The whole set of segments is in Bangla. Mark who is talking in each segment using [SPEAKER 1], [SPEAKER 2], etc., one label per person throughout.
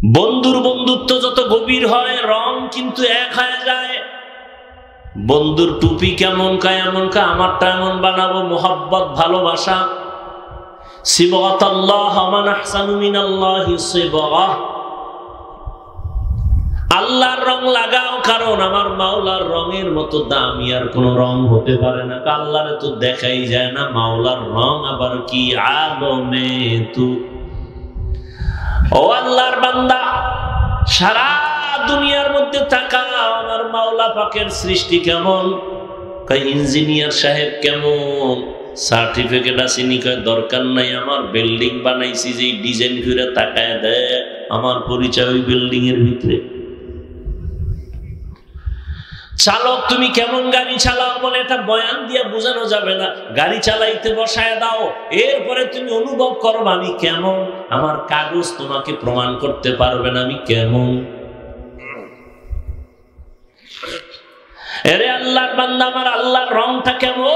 [SPEAKER 1] বন্ধুর বন্ধুত্ব যত গভীর হয় রং কিন্তু এক হয়ে যায়। বন্ধুর টুপি কেমন কা এমন কা, আমারটা এমন বানাবো, মোহাব্বত ভালোবাসা। সিবগাতাল্লাহ মান আহসানু মিনাল্লাহি সিবগাহ, আল্লাহর রং লাগাও, কারণ আমার মাওলার রঙের মতো দামি আর কোন রং হতে পারে না। আল্লাহরে তো দেখাই যায় না, মাওলার রং আবার কি আলমে তু। ও আল্লাহর বান্দা, সারা দুনিয়ার মধ্যে তাকাও, আমার মাওলা পাকের সৃষ্টি কেমন। ইঞ্জিনিয়ার সাহেব কেমন, সার্টিফিকেট আসেনি, দরকার নাই, আমার বিল্ডিং বানাইছি, যে ডিজাইন করে তাকায় দেয়, আমার পরিচয় ওই বিল্ডিং এর ভিতরে। চালক তুমি কেমন গাড়ি চালাও বলে এটা বয়ান দিয়ে বোঝানো যাবে না। গাড়ি চালাইতে বসায় দাও, এরপরে তুমি অনুভব করো আমি কেমন। আমার কাগজ তোমাকে প্রমাণ করতে পারবে না আমি কেমন। এরে আল্লাহর বান্দা, আমার আল্লাহর রংটা কেমন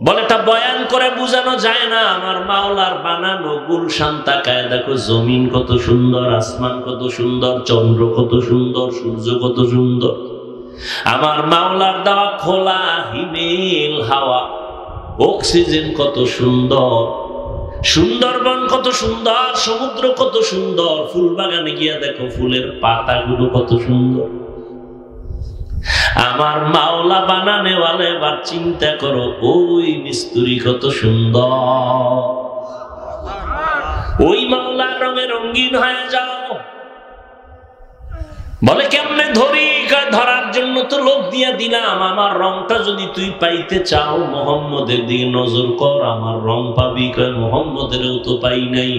[SPEAKER 1] বলে এটা বয়ান করে বোঝানো যায় না। আমার মাওলার বানানো গুলশান তাকায় দেখো, জমিন কত সুন্দর, আসমান কত সুন্দর, চন্দ্র কত সুন্দর, সূর্য কত সুন্দর। আমার মাওলার দেওয়া খোলা হিমেল হাওয়া, অক্সিজেন কত সুন্দর, সুন্দরবন কত সুন্দর, সমুদ্র কত সুন্দর, ফুল বাগানে গিয়া দেখো ফুলের পাতাগুলো কত সুন্দর। আমার মাওলা বানানে ওয়ালে এবার চিন্তা করো, ওই মিস্ত্রি কত সুন্দর। ওই মাওলার রঙে রঙিন হয়ে যাও। বলে কেমনে ধরি, ধরার জন্য তো লোক দিয়া দিলাম। আমার রংটা যদি তুই পাইতে চাও, মোহাম্মদের দিকে নজর কর, আমার রং পাবি। কয় মোহাম্মদেরও তো পাই নাই।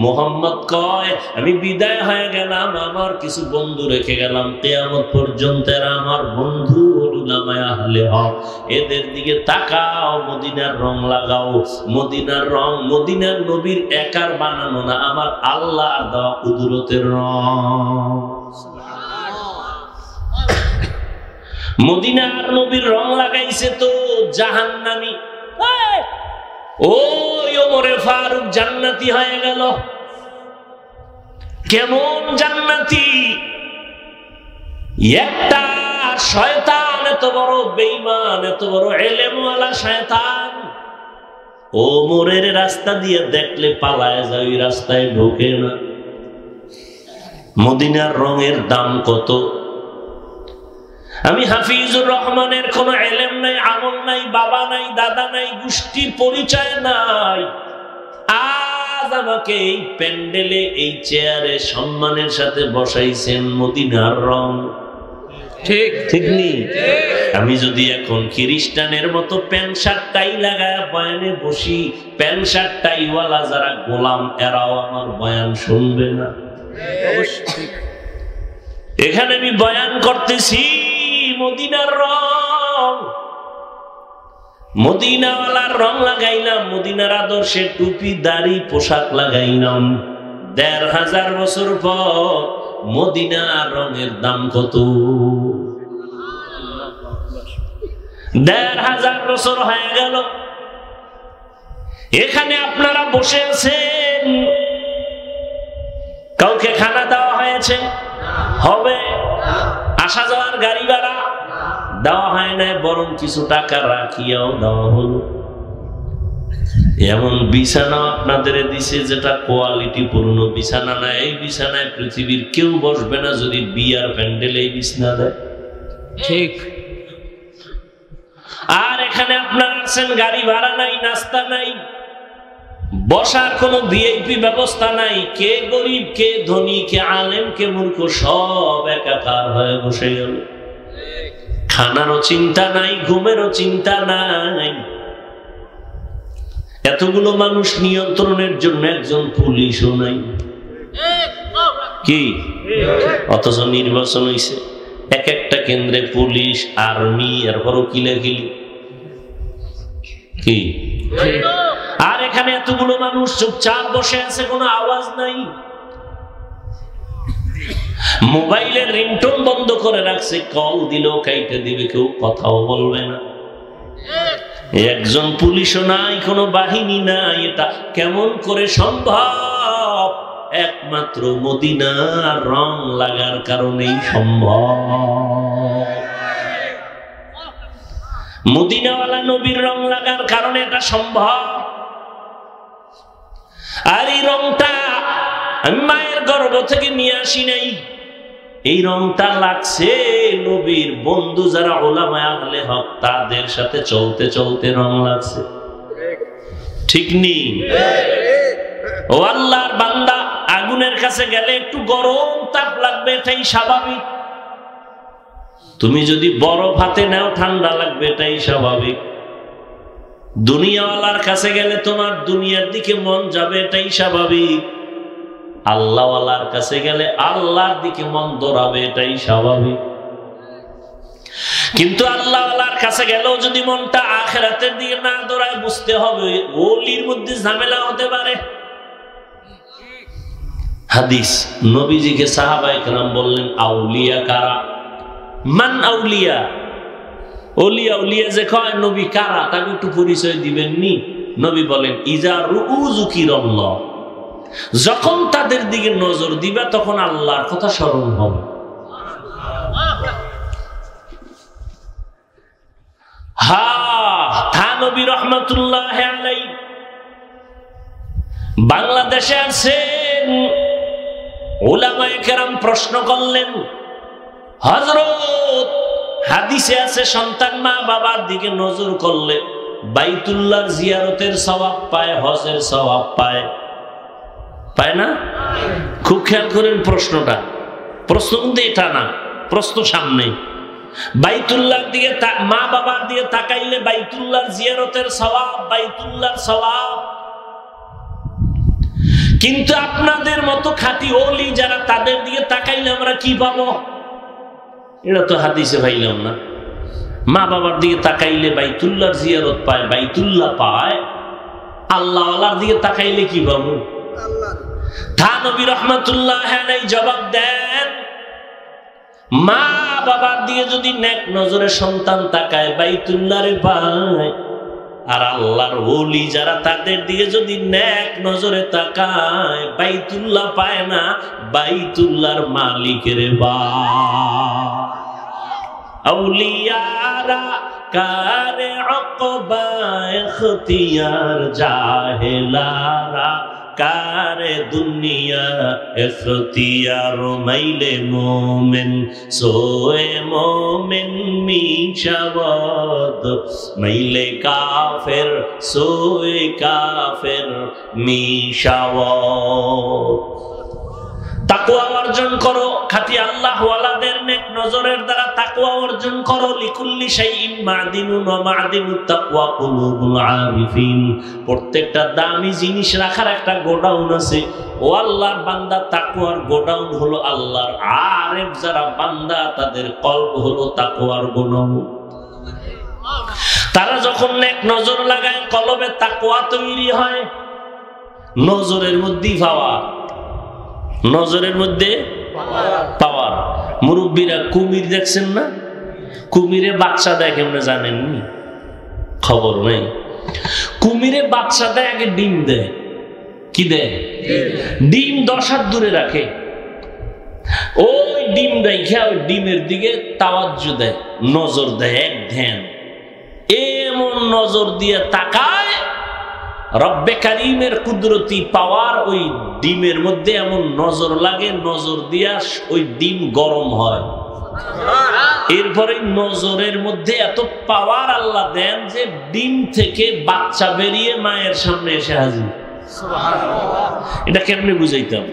[SPEAKER 1] মোহাম্মদ কয় আমি বিদায় হয়ে গেলাম, আমার কিছু বন্ধু রেখে গেলাম, কিয়ামত পর্যন্ত এরা আমার বন্ধু, উলামায়ে আহলে হক। এদের দিকে তাকাও, মদিনার রং লাগাও। মদিনার রং মদিনার নবীর একার বানানো না, আমার আল্লাহর দেওয়া কুদরতের রং। মদিনার নবীর রং লাগাইছে তো জাহান্নামী। ওই ওমরে ফারুক জান্নাতি হয়ে গেল। কেমন জান্নাতি? একটা শয়তান, এত বড় বেঈমান, এত বড় ইলমওয়ালা শয়তান, ওমরের রাস্তা দিয়ে দেখলে পালায় যায়, ওই রাস্তায় ঢোকে না। মদিনার রঙের দাম কত? আমি হাফিজুর রহমানের কোন ইলম নাই, আমল নাই, বাবা নাই, দাদা নাই, গোষ্ঠী পরিচয় নাই। আজ আমাকে এই প্যান্ডেলে, এই চেয়ারে সম্মানের সাথে বসাইছেন মদিনার রং। ঠিক ঠিক নেই? আমি যদি এখন খ্রিস্টানের মতো প্যান্ট শার্ট টাই লাগায় বয়ানে বসি, প্যান্ট শার্ট টাইওয়ালা যারা গোলাম, এরাও আমার বয়ান শুনবে না। এখানে আমি বয়ান করতেছি মদিনার রং, মদিনাওয়ালার রং লাগাইলাম, মদিনার আদর্শের টুপি দাড়ি পোশাক লাগাইলাম। ১৫০০ বছর পর মদিনার রঙের দাম কত? ১৫০০ বছর হয়ে গেল। এখানে আপনারা বসে আছেন, কাউকে খানা দেওয়া হয়েছে? হবে। আসা যাওয়ার গাড়ি ভাড়া দেওয়া হয় না, বরং কিছু টাকা রাখিয়াও দেওয়া হলো। এমন বিছানা আপনাদের দিছে যেটা কোয়ালিটি পূর্ণ বিছানা না। এই বিছানায় পৃথিবীর কেউ বসবে না যদি বিয়ার প্যান্ডেল এই বিছানা দেয়। ঠিক। আর এখানে আপনারা আছেন, গাড়ি ভাড়া নাই, নাস্তা নাই, বসার কোনো ভিআইপি ব্যবস্থা নাই। কে গরিব, কে ধনী, কে আলেম, কে মূর্খ, সব একাকার হয়ে বসে গেল। খানারও চিন্তা নাই, ঘুমেরও চিন্তা নাই। এতগুলো মানুষ নিয়ন্ত্রণের জন্য একজন পুলিশও নাই। কি? অথচ নির্বাচন হয়েছে, এক একটা কেন্দ্রে পুলিশ, আর্মি, এরপরও কিলাকিলি। কি? আর এখানে এতগুলো মানুষ চুপচাপ বসে আছে, কোনো আওয়াজ নাই। মোবাইলের রিংটোন বন্ধ করে রাখছে, কল দিলেও কাইটে দিবে, কেউ কথাও বলবে না। একজন পুলিশও নাই, কোনো বাহিনী নাই। এটা কেমন করে সম্ভব? একমাত্র মদিনার রং লাগার কারণেই সম্ভব। মদিনাওয়ালা নবীর রং লাগার কারণে এটা সম্ভব। আর এই রংটা আমি মায়ের গর্ভ থেকে নিয়ে আসি নাই, এই রংটা লাগছে নবীর বন্ধু যারা উলামায়ে আহলে হক তাদের সাথে চলতে চলতে রং লাগছে। ঠিক নেই? ও আল্লাহর বান্দা, আগুনের কাছে গেলে একটু গরম তাপ লাগবে, এটাই স্বাভাবিক। তুমি যদি বরফ হাতে নাও ঠান্ডা লাগবে, এটাই স্বাভাবিক। দুনিয়াওয়ালার কাছে গেলে তোমার দুনিয়ার দিকে মন যাবে, এটাই স্বাভাবিক। আল্লাহওয়ালার কাছে গেলে আল্লাহর দিকে মন দৌড়াবে, এটাই স্বাভাবিক। কিন্তু আল্লাহওয়ালার কাছে গেলেও যদি মনটা আখিরাতের দিকে না দৌড়ায়, বুঝতে হবে ওলির মধ্যে ঝামেলা হতে পারে। হাদিস, নবীজিকে সাহাবায়ে কেরাম বললেন, আউলিয়া কারা? মান আউলিয়া? ওলিয়া উলিয়া যে কয় নবী কারা, তাকে একটু পরিচয় দিবেন নি? নবী বলেন, ইজা রুযুকিরাল্লাহ, যখন তাদের দিকে নজর দিবা তখন আল্লাহর কথা স্মরণ হবে। থানবী রহমাতুল্লাহি আলাইহি বাংলাদেশে আছেন, উলামায়ে কেরাম প্রশ্ন করলেন, হযরত হাদিসে আছে সন্তান মা বাবার দিকে নজর করলে বাইতুল্লাহর জিয়ারতের সওয়াব পায়, হজের সওয়াব পায়, পায় না? খুব খেয়াল করেন প্রশ্নটা, প্রশ্ন কিন্তু এটা না, প্রশ্ন সামনে। বাইতুল্লাহর দিকে মা বাবার দিকে তাকাইলে বাইতুল্লাহর জিয়ারতের সওয়াব, বাইতুল্লাহর সওয়াব। কিন্তু আপনাদের মতো খাঁটি ওলি যারা, তাদের দিকে তাকাইলে আমরা কি পাবো? এটা তো হাদিসে পাইলাম না। মা বাবার দিকে তাকাইলে বাইতুল্লাহর জিয়ারত পায়, বাইতুল্লাহ পায়। আল্লাহওয়ালার দিকে তাকাইলে কি পাবো? থানবী রাহমাতুল্লাহি আলাইহি জবাব দেন, মা বাবার দিকে যদি নেক নজরে সন্তান তাকায়, বাইতুল্লাহরে পায়। আর আল্লাহর ওলি যারা, তাদের দিকে যদি নেক নজরে তাকায়, বাইতুল্লাহ পায় না, বাইতুল্লাহর মালিকের পায়। আউলিয়ারা কারে উকবা ইখতিয়ার, জাহেলারা কারে দুনিয়া ইখতিয়ার। মাইলে মোমেন সোয়ে মোমেন মিশাবদ, মাইলে কাফের সোয়ে কাফের মিশাবদ। তাকওয়া অর্জন করো, খাঁটি আল্লাহওয়ালাদের নেক নজরের দ্বারা তাকওয়া অর্জন করো। লিকুল্লি শাইইন মা'দিনুন ওয়া মা'দিনুত তাকওয়া কুলুবুল আরিফিন। প্রত্যেকটা দামি জিনিস রাখার একটা গোডাউন আছে। ও আল্লাহর বান্দা, তাকওয়ার গোডাউন হলো আল্লাহর আরেফ যারা বান্দা, তাদের কলব হলো তাকওয়ার গোডাউন। তারা যখন নেক নজর লাগায়, কলবে তাকওয়া তৈরি হয়। নজরের মধ্যেই পাওয়ার, নজরের মধ্যে পাওয়ার। মুরব্বীরা কুমির দেখছেন না? কুমিরে বাচ্চা দেয় কেমনে জানেননি? খবর নেই। কুমিরে বাচ্চা দেয়, আগে ডিম দেয়। কি দেয়? ডিম 10 হাত দূরে রাখে। ওই ডিম রেখে ওই ডিমের দিকে তাওয়াজ্জু দেয়, নজর দেয়, এক ধ্যান। এমন নজর দিয়ে তাকায়, রব্বে কারীমের কুদরতি পাওয়ার ওই ডিমের মধ্যে এমন নজর লাগে, নজর দিয়া ওই ডিম গরম হয়। এরপরে নজরের মধ্যে এত পাওয়ার আল্লাহ দেন যে ডিম থেকে বাচ্চা বেরিয়ে মায়ের সামনে এসে হাজির। এটা কেমনে বুঝাইতাম?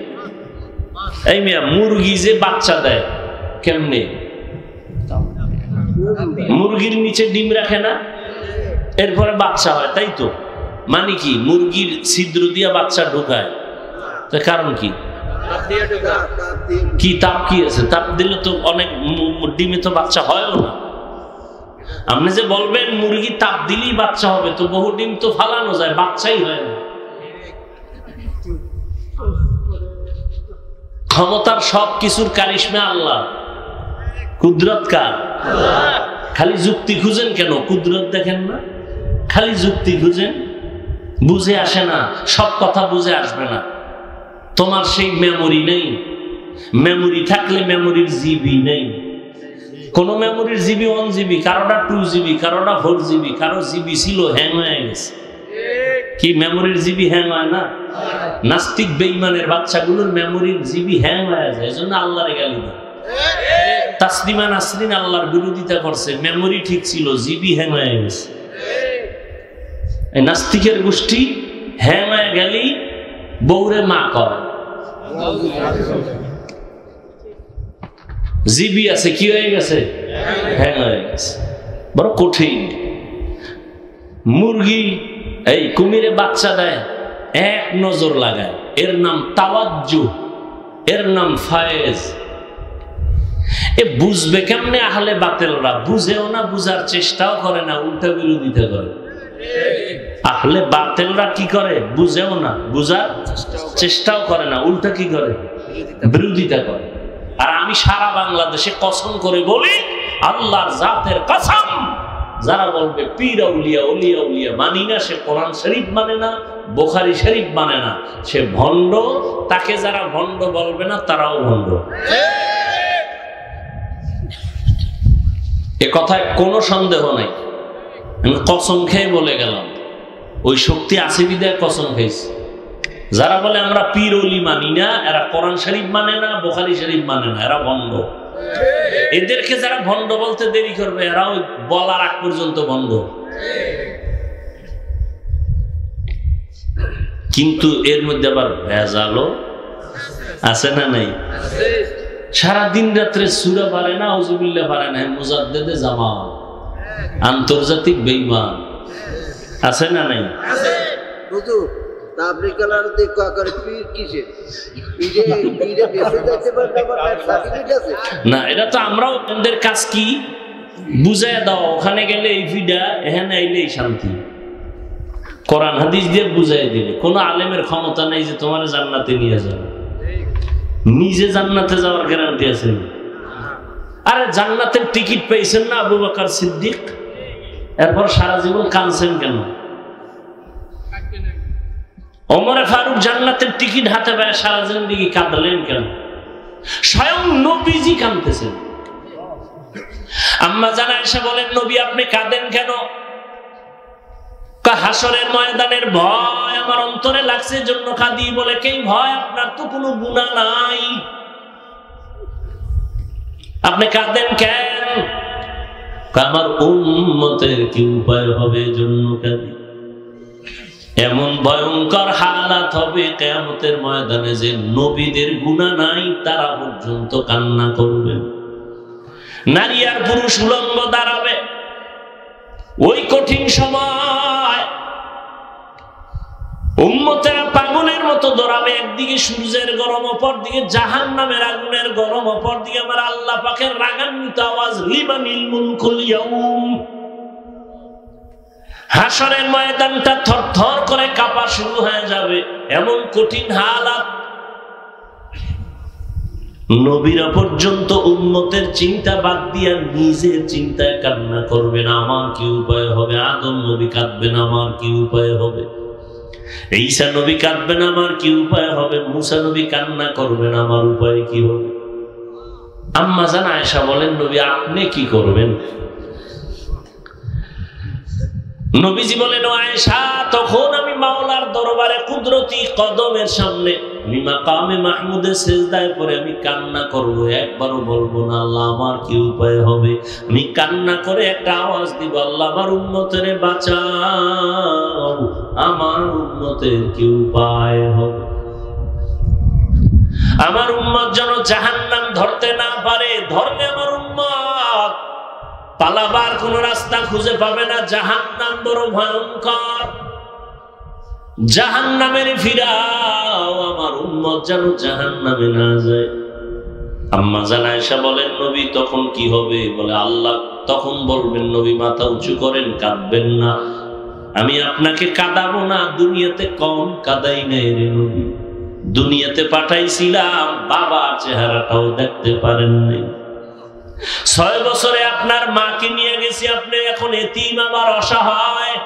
[SPEAKER 1] এই মিয়া, মুরগি যে বাচ্চা দেয় কেমনে? মুরগির নিচে ডিম রাখে না, এরপরে বাচ্চা হয়, তাই তো? মানে কি? মুরগির ছিদ্র দিয়া বাচ্চা ঢোকায়, তার কারণ কি? কি তাপ কি আছে? তাপ দিলে তো অনেক ডিমে তো বাচ্চা হয়ও না। আপনি যে বলবেন মুরগি তাপ দিলেই বাচ্চা হবে, তো বহু ডিম তো ফালানো যায়, বাচ্চাই হয় না। ক্ষমতার সব কিছুর কারিশমা আল্লাহ, কুদরত কার? খালি যুক্তি খুঁজেন কেন? কুদরত দেখেন না? খালি যুক্তি খুঁজেন, বুঝে আসে না, সব কথা বুঝে আসবে না। তোমার সেই মেমোরি নেই। মেমোরি থাকলে মেমোরির জিবি নেই। কোন মেমোরির জিবি 1 জিবি, কারোটা 2 জিবি, কারোটা 4 জিবি, কারো জিবি ছিল হ্যাং হয়ে গেছে। কি মেমোরির জিবি হ্যাং হয় না? নাস্তিক বেঈমানের বাচ্চাগুলোর মেমোরির জিবি হ্যাং হয়ে যায়, এজন্য আল্লাহরে গালি দেয়। তাসলিমা নাসরিন আল্লাহর বিরোধিতা করছে, মেমোরি ঠিক ছিল, জিবি হ্যাং হয়ে গেছে। এই নাস্তিকের গোষ্ঠী হ্যাং হয়ে গেলি বউরে মা করে, জিবি আছে কি হয়ে গেছে? হ্যাং হয়ে গেছে। বড় কঠিন। মুরগি এই কুমিরে বাচ্চা দেয়, এক নজর লাগায়, এর নাম তাওয়াজ্জু, এর নাম ফায়েজ। এ বুঝবে কেমনে? আহলে বাতিলরা বুঝেও না, বুঝার চেষ্টাও করে না, উল্টা বিরোধিতা করে। আহলে বাতিলরা কি করে? বুঝেও না, বুঝার চেষ্টাও করে না, উল্টা কি করে? বিরোধিতা করে। আর আমি সারা বাংলাদেশে কসম করে বলি, আল্লাহর জাতের কসম, যারা বলবে পীর আউলিয়া ওলিয়া উলিয়া মানি না, সে কোরআন শরীফ মানে না, বুখারী শরীফ মানে না, সে ভণ্ড। তাকে যারা ভণ্ড বলবে না তারাও ভণ্ড। এ কথায় কোনো সন্দেহ নাই। আমি কসম খেয়ে বলে গেলাম, ওই শক্তি আছে বিদায় কসম খেয়েছি। যারা বলে আমরা পীর ওলি মানি না, এরা কোরআন শরীফ মানে না, বুখারী শরীফ মানে না, এরা ভণ্ড। এদেরকে যারা ভণ্ড বলতে দেরি করবে, এরা ওই বলার আগ পর্যন্ত ভণ্ড। কিন্তু এর মধ্যে আবার ভেজালও আছে না নাই? সারা দিন রাত্রে সূরা পারে না, আউযুবিল্লাহ পারে না, মুজাদ্দিদে জামাত, আন্তর্জাতিক বেঈমান আছে না নাই? না, এটা তো আমরাও আমাদের কাজ কি বুঝাই দাও, ওখানে গেলে এই ফিডা, এখানে আইলে শান্তি। কোরআন হাদিস দিয়ে বুঝাই দিলে কোনো আলেমের ক্ষমতা নেই যে তোমার জান্নাতে নিয়ে যাবে। নিজে জান্নাতে যাওয়ার গ্যারান্টি আছে? আরে জান্নাতের টিকিট পেয়েছেন না আবু বকর সিদ্দিক, এরপর সারা জীবন কাঁদছেন কেন? ওমর ফারুক জান্নাতের টিকিট হাতে পায়, সারা জিন্দেগি কাঁদলেন কেন? স্বয়ং নবীজি কাঁদতেছেন। আম্মা জান আয়েশা বলেন, নবী আপনি কাঁদেন কেন? হাসরের ময়দানের ভয় আমার অন্তরে লাগছে, জন্য কাঁদি। বলে কে ভয়? আপনার তো কোনো গুনাহ নাই, আপনি কাঁদেন কেন? আমার উম্মতের কি উপায় হবে, জন্য কাঁদি। এমন ভয়ঙ্কর হালাত হবে কিয়ামতের ময়দানে যে নবীদের গুনাহ নাই তারা পর্যন্ত কান্না করবেন। নারী আর পুরুষ উলঙ্গ দাঁড়াবে ওই কঠিন সময়। উম্মতেরা পাগলের মতো দৌড়াবে, একদিকে সূর্যের গরম, অপর দিকে জাহান্নামের আগুনের গরম, অপর দিকে আমার আল্লাহ পাকের রাগান্বিত আওয়াজ, লিমানিল মুলকুল ইয়াউম। হাসরের ময়দানটা থরথর করে কাঁপা শুরু হয়ে যাবে, এমন কঠিন হালাত। নবীরা পর্যন্ত উম্মতের চিন্তা বাদ দিয়া নিজের চিন্তায় কান্না করবেন, আমার কি উপায় হবে? আদম নবী কাঁদবেন, আমার কি উপায় হবে? ঈসা নবী কাঁদবেন, আমার কি উপায় হবে? মুসা নবী কান্না করবেন, আমার উপায় কি হবে? আম্মা জান আয়েশা বলেন, নবী আপনি কি করবেন? নবীজি বলেন, আয়েশা তখন আমি মাওলার দরবারে কুদরতি কদমের সামনে মাকামে মাহমুদে সিজদায় পড়ে আমি কান্না করব, একবারও বলবো না আল্লাহ আমার কি উপায় হবে। আমি কান্না করে একটা আওয়াজ দিব, আল্লাহ আমার উম্মতের বাঁচাও, আমার উম্মতের কি উপায় হবে। আমার উম্মত যেন জাহান্নাম ধরতে না পারে, ধরলে আমার উম্মত পালাবার কোন রাস্তা খুঁজে পাবে না। জাহান্নাম বড় ভয়ঙ্কর, জাহান্নামের ফিরাও, আমার উম্মত যেন জাহান্নামে না যায়। আম্মা জান আয়েশা বলেন, নবী তখন কি হবে? বলে আল্লাহ তখন বলবেন, নবী মাথা উঁচু করেন, কাঁদবেন না, আমি আপনাকে কাঁদাবো না। দুনিয়াতে কম কাঁদাই নাই রে নবী, দুনিয়াতে পাঠাইছিলাম, বাবার চেহারাটাও দেখতে পারেন নাই। 6 বছরে আপনার মাকে নিয়ে গেছি, আপনি এখন এতিম আবার অসহায়।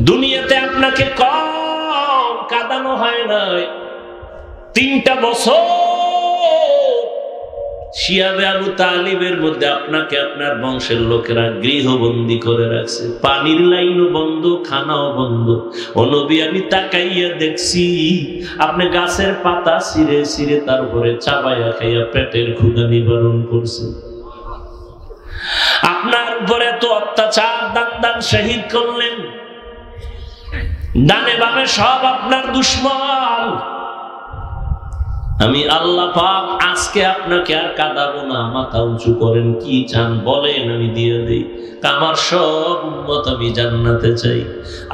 [SPEAKER 1] দুনিয়াতে আপনাকে কম কাঁদানো হয় নাই, 3টা বছর শিয়াবে আবু তালিবের মধ্যে আপনাকে আপনার বংশের লোকেরা গৃহবন্দী করে রাখছে, পানির লাইনও বন্ধ, খানাও বন্ধ। ও নবী, আমি তাকাইয়া দেখছি আপনি গাছের পাতা ছিঁড়ে ছিঁড়ে তারপরে চাবাইয়া খাইয়া পেটের ক্ষুধা নিবারণ করছেন। আপনার উপরে তো অত্যাচার, দান দান শহীদ করলেন, ডানে বামে সব আপনার দুশ্মন। আমি আল্লাহ পাক আজকে আপনাকে আর কাঁদাবো না, মাথা উঁচু করেন, কি চান বলেন, আমি দিয়ে দেই। আমার সব উম্মত আমি জান্নাতে চাই।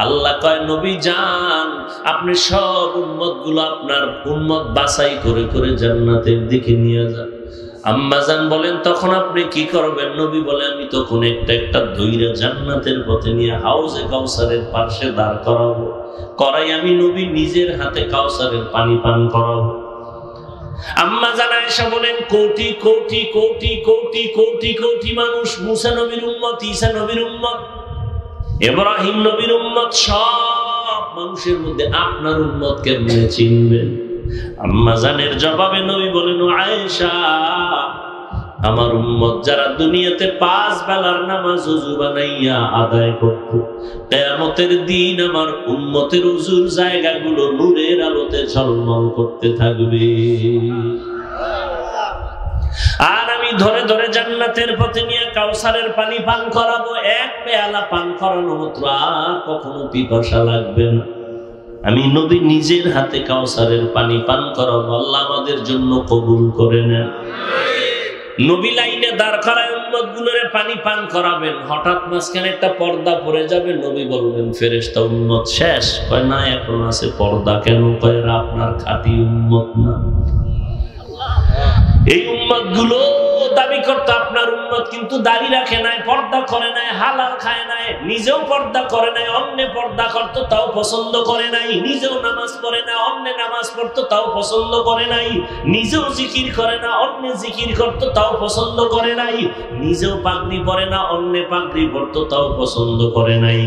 [SPEAKER 1] আল্লাহ কয়, নবী যান, আপনি সব উম্মত গুলো আপনার উম্মত বাছাই করে করে জান্নাতের দিকে নিয়ে যান। আম্মাজান বলেন, তখন আপনি কি করবেন? নবী বলে, আমি তখন একটা একটা ধইরা জান্নাতের পথে নিয়ে হাউজে কাউসারের পাশে দাঁড় করাবো, করাই আমি নবী নিজের হাতে কাউসারের পানি পান করাবো। আম্মা জানা আয়েশা বলেন, কোটি কোটি কোটি কোটি কোটি কোটি মানুষ, মুসা নবীর উম্মত, ঈসা নবীর উম্মত, ইব্রাহিম নবীর উম্মত, সব মানুষের মধ্যে আপনার উম্মত কেমনে চিনবেন? আম্মা জানের জবাবে নবী বলেন, আয়েশা, আমার উম্মত যারা দুনিয়াতে 5 বেলার নামাজ ওযু বানাইয়া আদায় করত, কিয়ামতের দিন আমার উম্মতের ওযুর জায়গাগুলো নূরের আলোতে ঝলমল করতে থাকবে। আর আমি ধরে ধরে জান্নাতের পথে নিয়ে কাউসারের পানি পান করাবো। 1 পেয়ালা পান করানো মাত্র আর কখনো পিপাসা লাগবে না। আমি নবী নিজের হাতে কাউসারের পানি পান করাবো। আল্লাহ আমাদের জন্য কবুল করে নেন। নবী লাইনে দাঁড় করায় উম্মত গুলোরে পানি পান করাবেন, হঠাৎ মাঝখানে একটা পর্দা পড়ে যাবে। নবী বলবেন, ফেরেশতা, উম্মত শেষ? কয় না, এখন আছে পর্দা। কেন? কয় এরা আপনার খাঁটি উম্মত না। এই উম্মত গুলো দাবি করতে আপনার উম্মত, কিন্তু দাড়ি রাখে নাই, পর্দা করে নাই, হালাল খায় নাই, নিজেও পর্দা করে নাই, অন্যে পর্দা করতো তাও পছন্দ করে নাই, নিজেও নামাজ পড়ে না, অন্যে নামাজ পড়তো তাও পছন্দ করে নাই, নিজেও জিকির করে না, অন্যে জিকির করতো তাও পছন্দ করে নাই, নিজেও পাগড়ি পরে না, অন্যে পাগড়ি পরতো তাও পছন্দ করে নাই,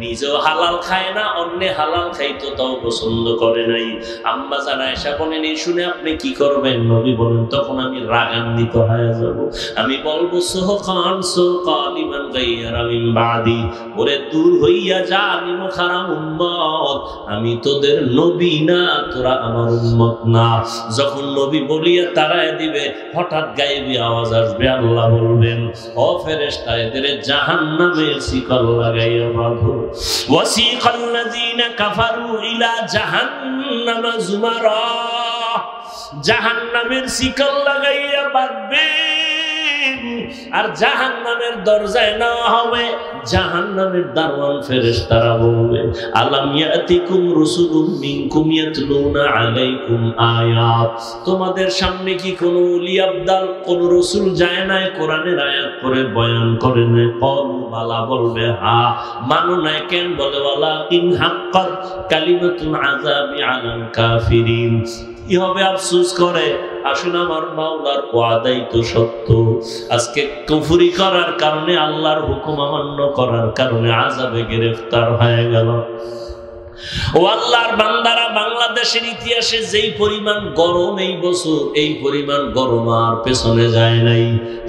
[SPEAKER 1] নিজেও হালাল খায় না, অন্যে হালাল খাইতো তাও পছন্দ করে নাই। আম্মা জান আয়েশা বলেন, এই শুনে আপনি কি করবেন? নবী বলেন, তখন আমি রাগান্বিত হয়ে যাব। আমি বলবো, সোহকান সোকালিমান গায়রা মিন বাদি, ওরে দূর হইয়া যা নিমো খারাম উম্মত, আমি তোদের নবী না, তোরা আমার উম্মত না। যখন নবী বলিয়া তারায় দিবে, হঠাৎ গায়েবী আওয়াজ আসবে, আল্লাহ বলবেন, ও ফেরেশতা, এদের জাহান্নামের শিকল লাগাইয়া বাঁধো। ওয়াসিকাল্লাযীনা কাফারু ইলা জাহান্নামা যুমারা, জাহান্নামের শিকল লাগাইয়া বাঁধবেন, আর জাহান্নামের দরজায় নেওয়া হবে। জাহান্নামের দারওয়ান ফেরেশতারা বলবে, আলাম ইয়াতিকুম রাসূলুম মিনকুম ইয়াতলুনা আলাইকুম আয়াত, তোমাদের সামনে কি কোনো ওলি আবদাল, কোন রাসূল যায় না কোরআনের আয়াত করে বয়ান করে না? ক্বালু বালা, বলবে হ্যাঁ। মানো না কেন? বলে, ওয়ালাকিন হাক্কাত কালিমাতুল আযাবি আলাল কাফিরিন। কি হবে? আফসোস করে, আসলে আমার মাওলার ওয়াদাই তো সত্য। আজকে কুফরি করার কারণে, আল্লাহর হুকুম অমান্য করার কারণে আযাবে গ্রেফতার হয়ে গেল। ও আল্লাহর বান্দারা, বাংলাদেশের ইতিহাসে যেই পরিমাণ গরম এই বছর, এই পরিমাণ গরম আর পেছনে যায় নাই।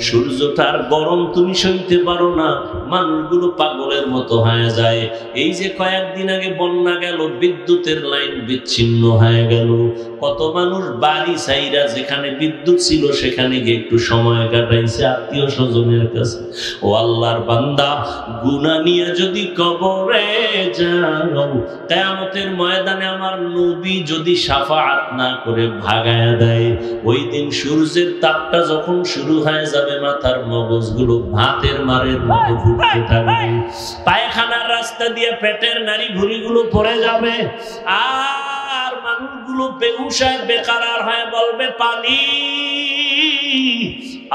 [SPEAKER 1] সূর্যটার গরম তুমি সইতে পারো না, মানুষগুলো পাগলের মতো হয়ে যায়। এই যে কয়েকদিন আগে বন্যা গেল, বিদ্যুতের লাইন বিচ্ছিন্ন হয়ে গেল, কত মানুষ বাড়ি ছাইরা যেখানে বিদ্যুৎ ছিল সেখানে গিয়ে একটু সময় কাটাইছে আত্মীয় স্বজনের কাছে। ও আল্লাহর বান্দা, গুনাহ নিয়ে যদি কবরে যাও, কিয়ামতের ময়দানে আমার নবী যদি শাফাআত না করে ভাগায়া দেয়, ওই দিন সূর্যের তাপটা যখন শুরু হয়ে যাবে, মাথার মগজগুলো ভাতের মারের মতো ফুটতে থাকবে, পায়খানার রাস্তা দিয়ে পেটের নাড়ি ভুঁড়িগুলো পড়ে যাবে, আর মানুষগুলো বেহুশায় বেকারার হয়ে বলবে, পানি।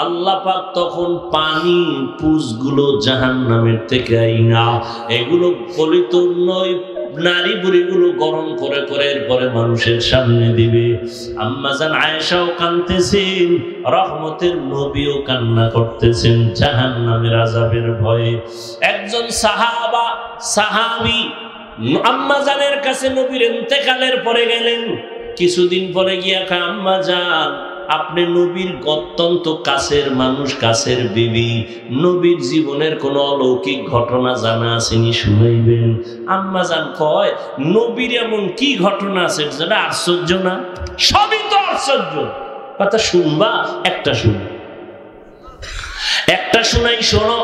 [SPEAKER 1] আল্লাহ পাক তখন পানি পুষগুলো জাহান্নামের থেকে আইনা এগুলো গলিত নয় নারী বুড়িগুলো গরম করে করে এরপরে মানুষের সামনে দিবে। আম্মা জান আয়েশাও কাঁদতেছেন, রহমতের নবীও কান্না করতেছেন জাহান্নামের আযাবের ভয়ে। একজন সাহাবী আম্মা জানের কাছে নবীর ইন্তেকালের পরে গেলেন। কিছুদিন পরে গিয়া কয় আম্মা জান আপনি নবীর অত্যন্ত কাছের মানুষ, কাছের বিবি, নবীর জীবনের কোন অলৌকিক ঘটনা জানা আসেনি শুনাইবেন। আম্মা জান কয় নবীর এমন কি ঘটনা আছে যেটা আশ্চর্য না? সবই তো আশ্চর্য। কথা শুনবা? একটা শুনো, একটা শুনাই শোনো।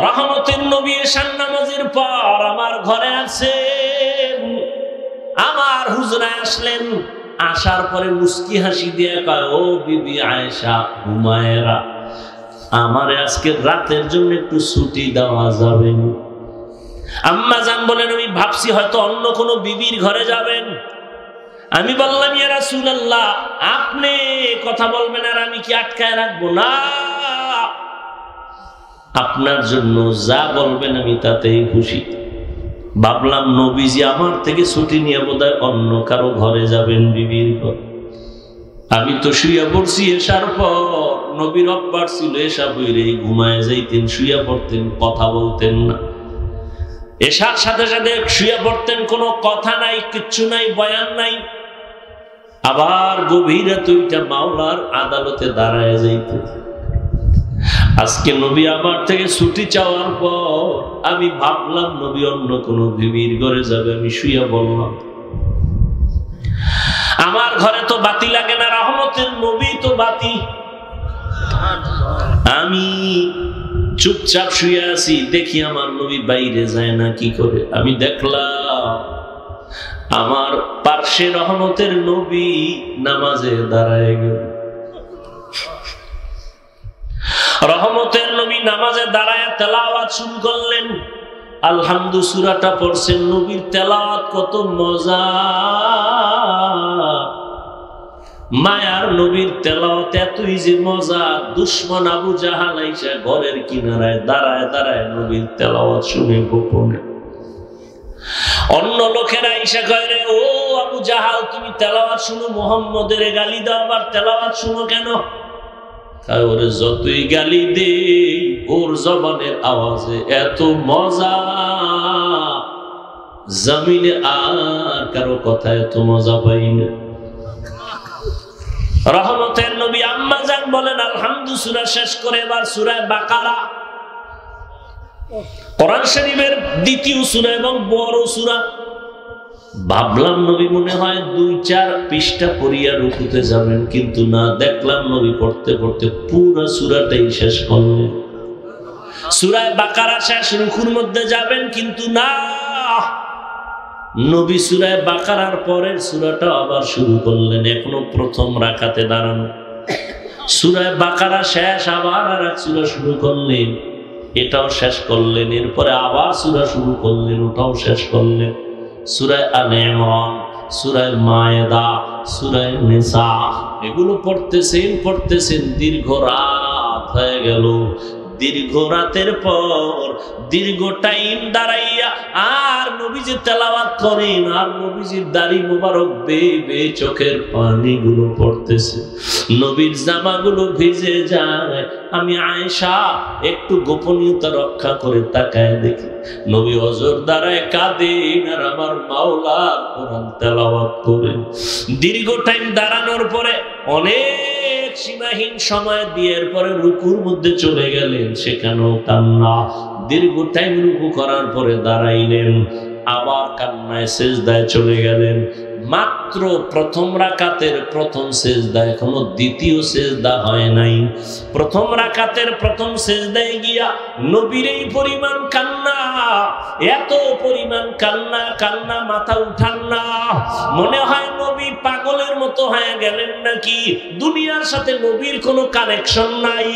[SPEAKER 1] রহমতের নবী এশার নামাজের পর আমার ঘরে আছেন, আমার হুজরায় আসলেন। আসার পরে মুস্কি হাসি দিয়ে কয় ও বিবি আয়েশা হুমায়রা, আমারে আজকে রাতের জন্য একটু ছুটি দেওয়া যাবে? আম্মা জান বলেন আমি ভাবছি হয়তো অন্য কোনো বিবির ঘরে যাবেন। আমি বললাম ইয়া রাসূলুল্লাহ আপনি কথা বলবেন আর আমি কি আটকায় রাখবো? না, আপনার জন্য যা বলবেন আমি তাতেই খুশি। ভাবলাম নবীজি আমার থেকে ছুটি নিয়ে বোধহয় অন্য কারো ঘরে যাবেন, বিবির ঘর। আমি তো শুয়ে পড়ছি এশার পর। নবীর অভ্যাস ছিল এশা বইরে ঘুমায় যাইতেন, শুয়ে পড়তেন, কথা বলতেন না। এশার সাথে সাথে শুয়ে পড়তেন, কোনো কথা নাই, কিচ্ছু নাই, বয়ান নাই। আবার গভীর রাতে ওইটা মাওলার আদালতে দাঁড়ায় যাইতেন। আজকে নবী আমার থেকে ছুটি চাওয়ার পর আমি ভাবলাম নবী অন্য কোনো বিবির ঘরে যাবে। আমি শুয়ে বললাম আমার ঘরে তো বাতি লাগে না, রহমতের নবী তো বাতি। আমি চুপচাপ শুয়ে আছি, দেখি আমার নবী বাইরে যায় না কি করে। আমি দেখলাম আমার পার্শ্বে রহমতের নবী নামাজে দাঁড়ায় গেল। রহমতের নবী নামাজে দাঁড়ায় তেলাওয়াত শুরু করলেন। আলহামদু সূরাটা পড়ছেন। নবীর তেলাওয়াত কত মজা! মায়ার নবীর তেলাওয়াত এতই যে মজা, দুশমন আবু জাহাল আইসা ঘরের কিনারায় দাঁড়ায় দাঁড়ায় নবীর তেলাওয়াত শুনে গোপনে। অন্য লোকেরা আইসা কয় রে ও আবু জাহাল তুমি তেলাওয়াত শুনো, মুহাম্মদের গালি দাও, আবার তেলাওয়াত শুনো কেন? ওরে যতই গালি দে ওর জবানের আওয়াজে এত মজা, জমিনে আর কারো কথা এত মজা পাই না। রহমতের নবী আম্মা জান বলেন আলহামদু সূরা শেষ করে এবার সূরা বাকারা, কোরআন শরীফের দ্বিতীয় সূরা এবং বড় সূরা। ভাবলাম নবী মনে হয় 2-4 পৃষ্ঠা পড়িয়া রুকুতে যাবেন, কিন্তু না, দেখলাম নবী পড়তে পড়তে পুরো সূরাটাই শেষ করলেন। সূরা বাকারা শেষ, রুকুর মধ্যে যাবেন, কিন্তু না, নবী সূরা বাকারার পরের সূরাটা আবার শুরু করলেন। এখনো প্রথম রাকাতে দাঁড়ানো। সূরা বাকারা শেষ, আবার আর এক সূরা শুরু করলেন, এটাও শেষ করলেন। এরপরে আবার সূরা শুরু করলেন, ওটাও শেষ করলেন। সূরা আলে ইমরান, সূরা মায়েদা, সূরা নিসা, এগুলো পড়তেছেন দীর্ঘ রাত হয়ে গেল। দীর্ঘ রাতের পর দীর্ঘ টাইম দাঁড়াইয়া আর নবীজি তেলাওয়াত করেন, আর নবীজির দাড়ি মোবারক বেয়ে বেয়ে চোখের পানিগুলো পড়তেছে, নবীর জামাগুলো ভিজে যায়। আমি আয়েশা একটু গোপনীয়তা রক্ষা করে তাকায় দেখি নবী অজর দাঁড়ায় কাঁদেন আর আমার মাওলার কোরআন তেলাওয়াত করেন। দীর্ঘ টাইম দাঁড়ানোর পরে অনেক সীমাহীন সময় দিয়ে পরে রুকুর মধ্যে চলে গেলেন, সেখানেও কান্না। দীর্ঘ টাইম রুকু করার পরে দাঁড়াইলেন, আবার কান্নায় সিজদায় চলে গেলেন। মাত্র প্রথম রাকাতের প্রথম সিজদা, এখনো দ্বিতীয় সিজদা হয় নাই। প্রথম রাকাতের প্রথম সিজদায় গিয়া নবীর এই পরিমাণ কান্না, এত পরিমাণ কান্না, কান্না মাথা উঠান না। মনে হয় নবী পাগলের মতো হয়ে গেলেন নাকি, দুনিয়ার সাথে নবীর কোনো কানেকশন নাই।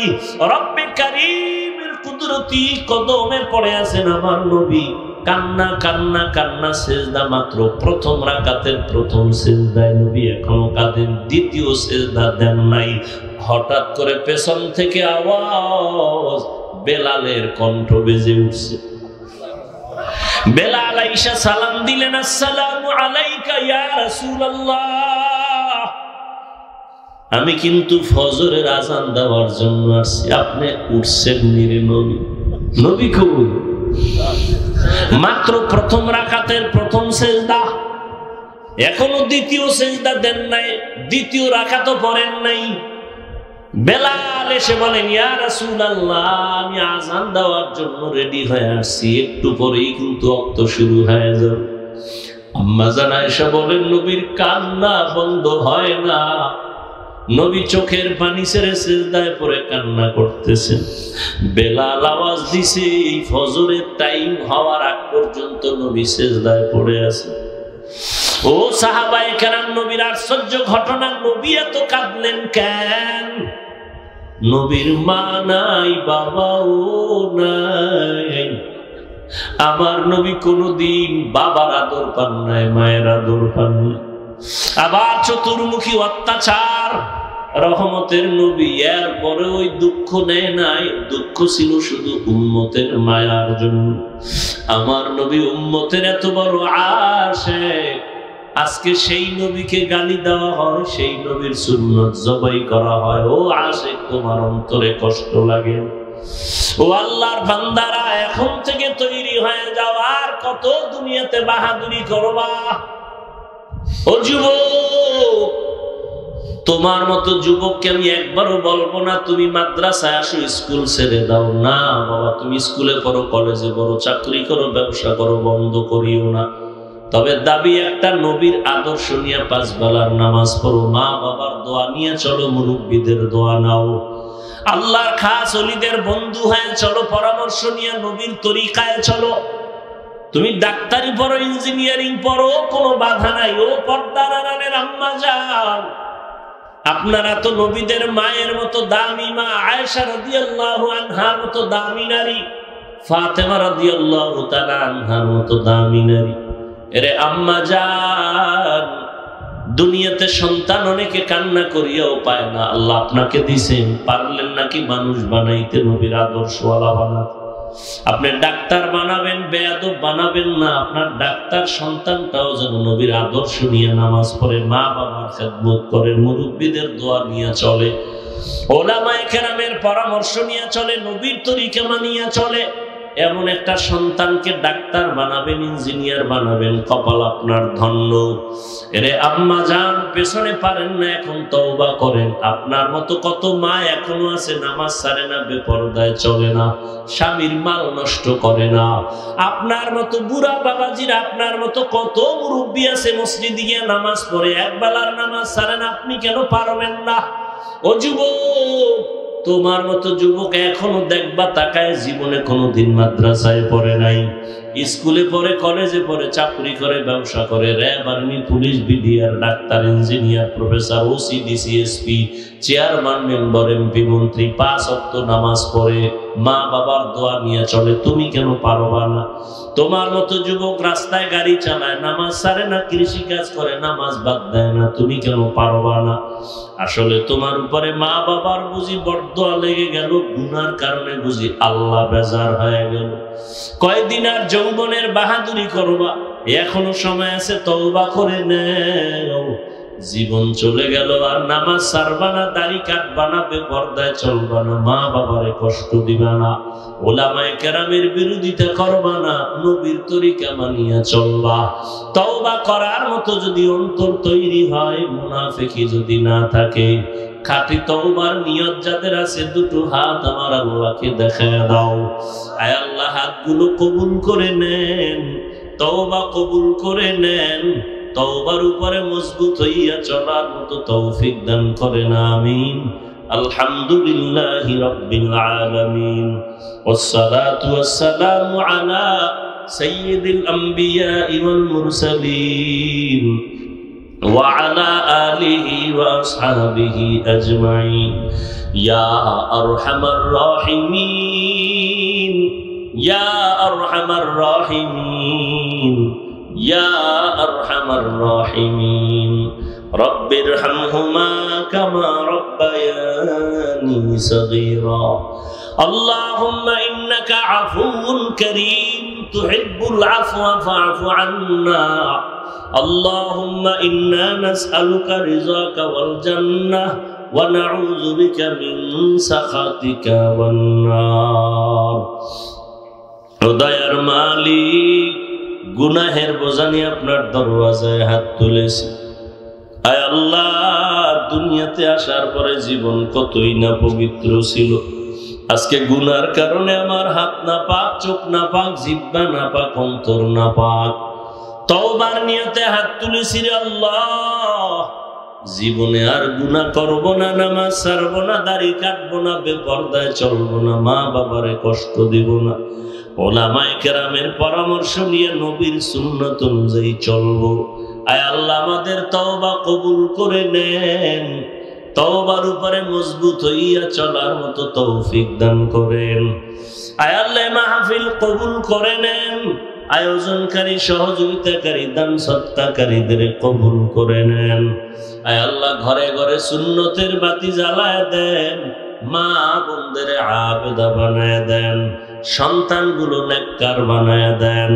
[SPEAKER 1] রব্বে কারীমের কুদরতি কদমে পড়ে আছেন আমার নবী, কান্না কান্না কান্না। সিজদা মাত্র প্রথম রাকাতের প্রথম সিজদায় নবী এখনো কাঁদেন, দ্বিতীয় সিজদা দেন নাই। হঠাৎ করে পেছন থেকে আওয়াজ, বেলালের কণ্ঠ বেজে উঠছে। বেলাল আয়েশা সালাম দিলেন, আসসালামু আলাইকা ইয়া রাসূলুল্লাহ, আমি কিন্তু ফজরের আযান দেওয়ার জন্য আসছি, আপনি উঠছেন নিরে নবী? নবী কই? মাত্র প্রথম রাকাতের প্রথম সিজদা, এখনো দ্বিতীয় সেজদা দেন নাই, দ্বিতীয় রাকাতও পড়েন নাই। বেলাল এসে বলেন, ইয়া রাসূলুল্লাহ, আমি আযান দেওয়ার জন্য রেডি হয়ে আসছি, একটু পরেই কিন্তু ওয়াক্ত শুরু হয়ে যাবে। আম্মা জান আয়েশা বলেন, নবীর কান্না বন্ধ হয় না, নবী চোখের পানি ছেড়ে সিজদায় পড়ে কান্না করতেছেন। বেলাল আওয়াজ দিছে, এই ফজরের টাইম হওয়ার আগ পর্যন্ত নবী সিজদায় পড়ে আছে। ও সাহাবায়ে কেরাম, নবীর আশ্চর্য ঘটনা, নবী এত কাঁদলেন কেন? নবীর মা নাই, বাবাও নাই। আমার নবী কোনদিন বাবার আদর পান নাই, মায়ের আদর পান নাই। আবার চতুর্মুখী অত্যাচার, রহমতের নবী, এর পরে ওই দুঃখ নেয় নাই। দুঃখ ছিল শুধু উম্মতের মায়ার জন্য। আমার নবী উম্মতের এত বড় আশিক, আজকে সেই নবীকে গালি দেওয়া হয়, সেই নবীর সুন্নত জবাই করা হয়। ও আশিক, তোমার অন্তরে কষ্ট লাগে? ও আল্লাহর বান্দারা, এখন থেকে তৈরি হয়ে যাও, আর কত দুনিয়াতে বাহাদুরি করবা? ও যুবক, তোমার মতো যুবককে আমি একবারও বলবো না তুমি মাদ্রাসায় আসো, স্কুল ছেড়ে দাও। না বাবা, তুমি স্কুলে পড়ো, কলেজে পড়ো, চাকরি করো, ব্যবসা করো, বন্ধ করিও না। তবে দাবি একটা, নবীর আদর্শ নিয়ে 5 বেলার নামাজ পড়ো, মা বাবার দোয়া নিয়ে চলো, মুরব্বীদের দোয়া নাও, আল্লাহর খাস ওলিদের বন্ধু হয়ে চলো, পরামর্শ নিয়ে নবীর তরিকায় চলো। তুমি ডাক্তারি পড়ো, ইঞ্জিনিয়ারিং পড়ো, কোনো বাধা নাই। ও পর্দার আড়ালের আম্মা জান, আপনারা তো নবীদের মায়ের মতো দামি মা, আয়েশা রাদিয়াল্লাহু আনহার মতো দামি নারী, ফাতেমা রাদিয়াল্লাহু তাআলা আনহার মতো দামি নারী। এরে আম্মা জান, দুনিয়াতে সন্তান অনেকে কান্না করিয়াও পায় না, আল্লাহ আপনাকে দিয়েছেন, পারলেন নাকি মানুষ বানাইতে, নবীর আদর্শওয়ালা বানাতে। আপনি ডাক্তার বানাবেন, বেয়াদব বানাবেন না। আপনার ডাক্তার সন্তানটাও যেন নবীর আদর্শ নিয়ে নামাজ পড়ে, মা বাবার খেদমত করে, মুরব্বীদের দোয়া নিয়ে চলে, ওলামায়ে কেরামের পরামর্শ নিয়ে চলে, নবীর তরিকা মানিয়ে চলে। এমন একটা সন্তানকে ডাক্তার বানাবেন, ইঞ্জিনিয়ার বানাবেন, কপাল আপনার ধন্য। এরে আম্মা জান, পেছনে পারেন না, এখন তওবা করেন। আপনার মতো কত মা এখনো আছে, নামাজ ছাড়ে না, বেপরদায় চলে না, স্বামীর মাল নষ্ট করে না। আপনার মতো বুড়া বাবাজিরা, আপনার মতো কত মুরব্বী আছে, মসজিদে গিয়ে নামাজ পড়ে, একবেলার নামাজ ছাড়ে না। আপনি কেন পারবেন না? ও যুবক, তোমার মতো যুবক এখনো দেখবা তাকায়, জীবনে কোনোদিন মাদ্রাসায় পড়ে নাই, স্কুলে পড়ে, কলেজে পড়ে, চাকরি করে, ব্যবসা করে, RAB, army, police, BDR, doctor, engineer, professor, OC, DC, SP, chairman, member, MP, মন্ত্রী, 5 ওয়াক্ত নামাজ পড়ে, মা বাবার দোয়া নিয়ে চলে। তুমি কেন পারবা না? তোমার মতো যুবক রাস্তায় গাড়ি চালায়, নামাজ ছাড়ে না, কৃষি কাজ করে, নামাজ বাদ দেয় না। তুমি কেন পারবা না? আসলে তোমার উপরে মা বাবার বুঝি বরদোয়া লেগে গেল, গুনার কারণে বুঝি আল্লাহ বেজার হয়ে গেল। কয়দিন আর যৌবনের বাহাদুরি করবা? এখনো সময় আছে, তওবা করে নেও। জীবন চলে গেল, আর নামাজ ছাড়বা না, দাড়ি কাটবা না, বেপরদায় চলবা না, মা বাবারে কষ্ট দিবা না, ওলামায়ে কেরামের বিরোধিতা করবা না, নবীর তরিকা মানিয়া চলবা। তওবা করার মতো যদি অন্তর তৈরি হয়, মুনাফিকি যদি না থাকে, খাঁটি তওবার নিয়ত যাদের আছে, দুটো হাত আমার আল্লাহকে দেখায় দাও। আয় আল্লাহ, হাতগুলো কবুল করে নেন, তওবা কবুল করে নেন, তওবার উপরে মজবুত হইয়া চলার মতো তৌফিক দান করেন, আমিন। আলহামদুলিল্লাহি রাব্বিল আলামিন, ওয়াসসালাতু ওয়াসসালামু আলা সাইয়্যিদিল আমবিয়া ওয়াল মুরসালিন ওয়া আলা আলিহি ওয়া আসহাবিহি আজমাইন। ইয়া আরহামার রাহিমিন, ইয়া আরহামার রাহিমিন, ইয়া আরহামার রাহিমিন। রব্বিরহামহুমা কামা রব্বায়ানি সগীরা। আল্লাহুম্মা ইন্নাকা আফুউন কারীম তুহিব্বুল আফওয়া ফা'ফু আন্না। আল্লাহুম্মা ইন্না নাসআলুকা রিযাকা ওয়াল জান্নাহ ওয়া নাউযু বিকা মিন সাখাতিকা ওয়ান নার। দয়ার মালিক, গুনাহের বোঝা নিয়ে আপনার দরওয়াজায় হাত তুলেছি। আয় আল্লাহ, দুনিয়াতে আসার পরে জীবন কতই না পবিত্র ছিল, আজকে গুনার কারণে আমার হাত না পাক, চোখ না পাক, জিহ্বা না পাক, অন্তর না পাক। তওবার নিয়তে হাত তুলেছি রে আল্লাহ, জীবনে আর গুনাহ করব না, নামাজ ছাড়বো না, দাড়ি কাটবো না, বেপরদায় চলবো না, মা বাবারে কষ্ট দিব না, ওলামায়ে কেরামের পরামর্শ নিয়ে নবীর সুন্নাত অনুযায়ী চলবো। আয় আল্লাহ, আমাদের তওবা কবুল করে নেন, তওবার উপরে মজবুত হইয়া চলার মতো তৌফিক দান করেন। আয় আল্লাহ, মাহফিল কবুল করে নেন, আয়োজনকারী, সহযোগিতাকারী, দান সত্তাকারীদের কবুল করে নেন। আয় আল্লাহ, ঘরে ঘরে সুন্নতের বাতি জ্বালায় দেন, মা বোনদের আবেদা বানায় দেন, সন্তানগুলো নেককার বানায় দেন।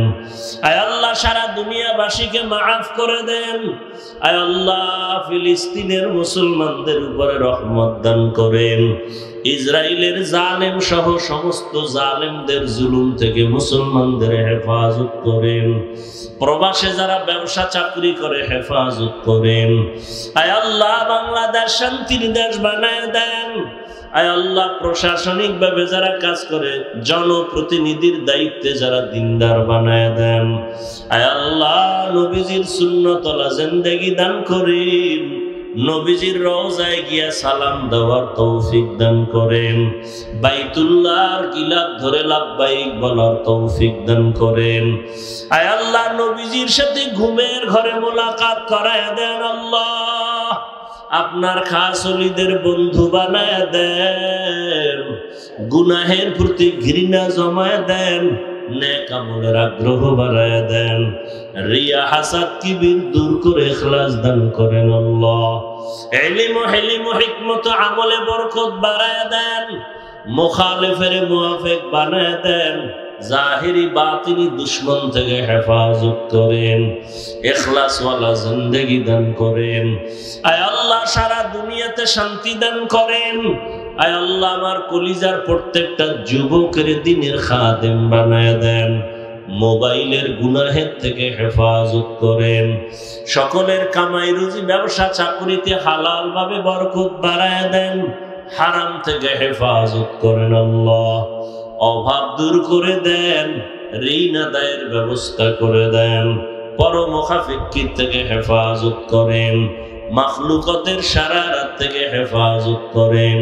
[SPEAKER 1] আয় আল্লাহ, সারা দুনিয়াবাসীকে মাফ করে দেন। আয় আল্লাহ, ফিলিস্তিনের মুসলমানদের উপরে রহমত দান করেন। ইসরায়েলের জালেম সহ সমস্ত জালেমদের জুলুম থেকে মুসলমানদের হেফাজত করেন। প্রবাসে যারা ব্যবসা চাকরি করে হেফাজত করেন। আয় আল্লাহ, বাংলাদেশ শান্তির দেশ বানায় দেন। আয় আল্লাহ, প্রশাসনিক ভাবে যারা কাজ করে, জনপ্রতিনিধির দায়িত্বে যারা দিনদার বানায় দেন। আয় আল্লাহ, নবীজির সুন্নতওয়ালা জিন্দেগি দান করেন, নবীজির রওজায় গিয়া সালাম দেওয়ার তৌফিক দান করেন, বাইতুল্লাহর গিলাফ ধরে লাব্বাইক বলার তৌফিক দান করেন। আয় আল্লাহ, নবীজির সাথে ঘুমের ঘরে মোলাকাত করায় দেন। আল্লাহ, আপনার খাস ওলিদের বন্ধু বানায় দেন, গুনাহের প্রতি ঘৃণা জমায় দেন, নেক আমলের আগ্রহ বাড়ায় দেন, রিয়া হাসাদ কিবির দূর করে ইখলাস দান করেন। আল্লাহ, ইলম ও হিলম ও হিকমত আমলে বরকত বাড়ায় দেন, মুখালিফের মুওয়াফিক বানায় দেন, জাহিরি বাতিনি দুশ্মন থেকে হেফাজত করেন, ইখলাসওয়ালা জিন্দেগি দান করেন। আয় আল্লাহ, সারা দুনিয়াতে শান্তি দান করেন। আয় আল্লাহ, আমার কলিজার প্রত্যেকটা যুবকের দিনের খাদেম বানায় দেন, মোবাইলের গুনাহের থেকে হেফাজত করেন, সকলের কামাই রুজি ব্যবসা চাকরিতে হালাল ভাবে বরকত বাড়ায় দেন, হারাম থেকে হেফাজত করেন। আল্লাহ, অভাব দূর করে দেন, ঋণ আদায়ের ব্যবস্থা করে দেন, পরমুখাফিক্কি থেকে হেফাজত করেন, মাখলুকতের শারারাত থেকে হেফাজত করেন,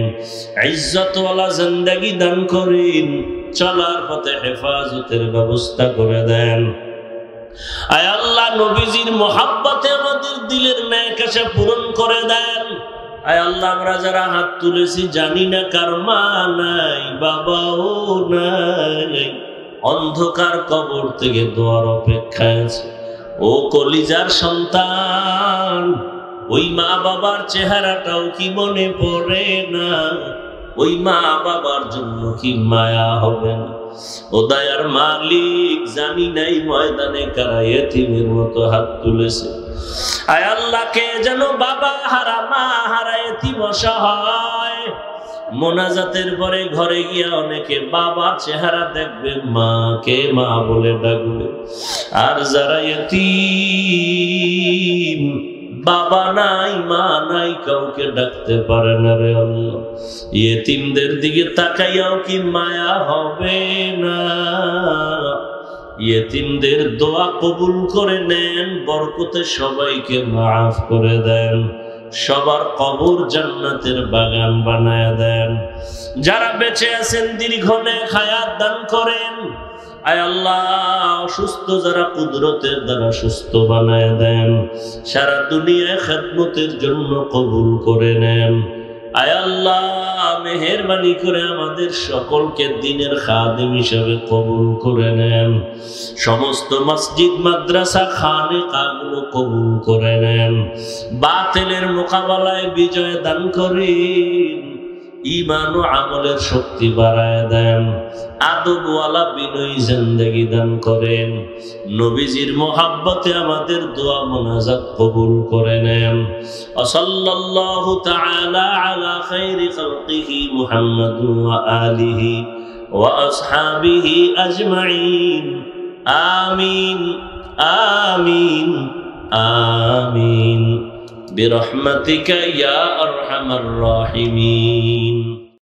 [SPEAKER 1] ইজ্জতওয়ালা জিন্দেগি দান করেন, চলার পথে হেফাজতের ব্যবস্থা করে দেন। আয় আল্লাহ, নবীজির মোহাব্বতে আমাদের দিলের নেক আশা পূরণ করে দেন। আয় আল্লাহ, আমরা যারা হাত তুলেছি জানি না কার মা নাই, বাবাও নাই, অন্ধকার কবর থেকে দোয়ার অপেক্ষায় আছে। ও কলিজার সন্তান, ওই মা বাবার চেহারাটাও কি মনে পড়ে না? ওই মা বাবার জন্য কি মায়া হবে না? ও দয়ার মালিক, জানি নাই ময়দানে কারা ইতিমের মতো হাত তুলেছে। আয় আল্লাহ, কে যেন বাবা হারা, মা হারা, ইতিম অসহায়, মোনাজাতের পরে ঘরে গিয়া অনেকে বাবার চেহারা দেখবে, মাকে মা বলে ডাকবে। আর যারা ইতিম, বাবা নাই, মা নাই, কাউকে ডাকতে পারে না রে আল্লাহ, ইতিমদের দিকে তাকাইয়াও কি মায়া হবে না? ইতিমদের দোয়া কবুল করে নেন, বরকতে সবাইকে মাফ করে দেন, সবার কবর জান্নাতের বাগান বানায় দেন। যারা বেঁচে আছেন দীর্ঘ নেক হায়াত দান করেন। আয় আল্লাহ, অসুস্থ যারা কুদরতের দ্বারা সুস্থ বানায় দেন, সারা দুনিয়ায় খেদমতের জন্য কবুল করে নেন। আয় আল্লাহ, মেহেরবানি করে আমাদের সকলকে দ্বীনের খাদেম হিসেবে কবুল করে নেন, সমস্ত মসজিদ মাদ্রাসা খানেকাগুলো কবুল করে নেন, বাতিলের মোকাবেলায় বিজয় দান করেন, ঈমান ও আমলের শক্তি বাড়ায় দেন, আদবওয়ালা বিনয়ী জিন্দেগি দান করেন, নবীজির মোহাব্বতে আমাদের দোয়া মোনাজাত কবুল করে নেন। সাল্লাল্লাহু তাআলা আলা খায়রি খালকিহি মুহাম্মাদুন ওয়া আলিহি ওয়া আসহাবিহি আজমাইন। আমিন। আমিন আমিন বিরহমাতিকা ইয়া আরহামার রাহিমিন।